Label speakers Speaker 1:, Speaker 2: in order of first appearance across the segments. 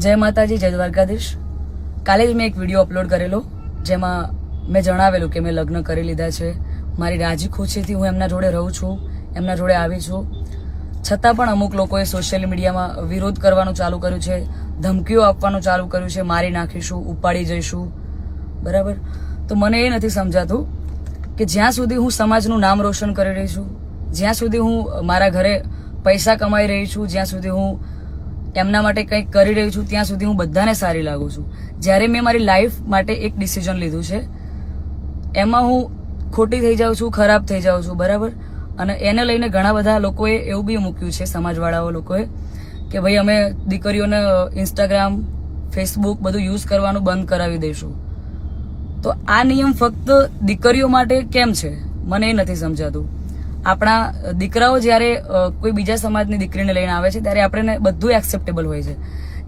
Speaker 1: જય માતાજી, જય દ્વારકાધીશ. કાલે જ મેં એક વિડીયો અપલોડ કરેલો જેમાં મેં જણાવેલું કે મેં લગ્ન કરી લીધા છે. મારી રાજી ખુશીથી હું એમના જોડે રહું છું, એમના જોડે આવી છું. છતાં પણ અમુક લોકોએ સોશિયલ મીડિયામાં વિરોધ કરવાનું ચાલુ કર્યું છે, ધમકીઓ આપવાનું ચાલુ કર્યું છે, મારી નાખીશું, ઉપાડી જઈશું. બરાબર? તો મને એ નથી સમજાતું કે જ્યાં સુધી હું સમાજનું નામ રોશન કરી રહી છું, જ્યાં સુધી હું મારા ઘરે પૈસા કમાઈ રહી છું, જ્યાં સુધી હું એમના માટે કંઈક કરી રહી છું, ત્યાં સુધી હું બધાને સારી લાગુ છું. જ્યારે મેં મારી લાઈફ માટે એક ડિસિઝન લીધું છે એમાં હું ખોટી થઈ જાઉં છું, ખરાબ થઈ જાઉં છું. બરાબર? અને એને લઈને ઘણા બધા લોકોએ એવું બી મૂક્યું છે, સમાજવાળાઓ લોકોએ, કે ભાઈ અમે દીકરીઓને ઇન્સ્ટાગ્રામ, ફેસબુક બધું યુઝ કરવાનું બંધ કરાવી દઈશું. તો આ નિયમ ફક્ત દીકરીઓ માટે કેમ છે મને એ નથી સમજાતું. આપણા દીકરાઓ જ્યારે કોઈ બીજા સમાજની દીકરીને લઈને આવે છે ત્યારે આપણે બધું એક્સેપ્ટેબલ હોય છે.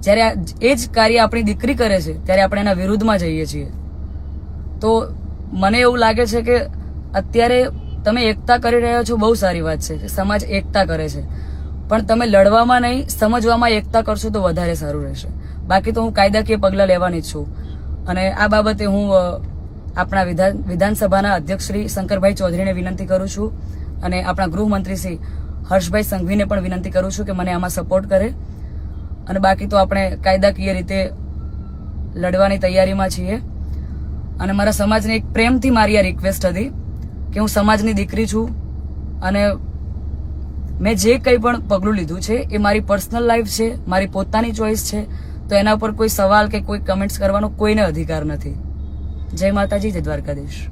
Speaker 1: જ્યારે એ જ કાર્ય આપણી દીકરી કરે છે ત્યારે આપણે એના વિરુદ્ધમાં જઈએ છીએ. તો મને એવું લાગે છે કે અત્યારે તમે એકતા કરી રહ્યા છો, બહુ સારી વાત છે, સમાજ એકતા કરે છે, પણ તમે લડવામાં નહીં, સમજવામાં એકતા કરશો તો વધારે સારું રહેશે. બાકી તો હું કાયદાકીય પગલાં લેવાની જ છું. અને આ બાબતે હું આપણા વિધાનસભાના અધ્યક્ષ શ્રી શંકરભાઈ ચૌધરીને વિનંતી કરું છું અને આપણા ગૃહમંત્રી શ્રી હર્ષભાઈ સંઘવીને પણ વિનંતી કરું છું કે મને આમાં સપોર્ટ કરે. અને બાકી તો આપણે કાયદાકીય રીતે લડવાની તૈયારીમાં છીએ. અને મારા સમાજને એક પ્રેમથી મારી આ રિક્વેસ્ટ હતી કે હું સમાજની દીકરી છું અને મેં જે કંઈ પણ પગલું લીધું છે એ મારી પર્સનલ લાઈફ છે, મારી પોતાની ચોઈસ છે. તો એના ઉપર કોઈ સવાલ કે કોઈ કમેન્ટ્સ કરવાનો કોઈને અધિકાર નથી. જય માતાજી, જય દ્વારકાધીશ.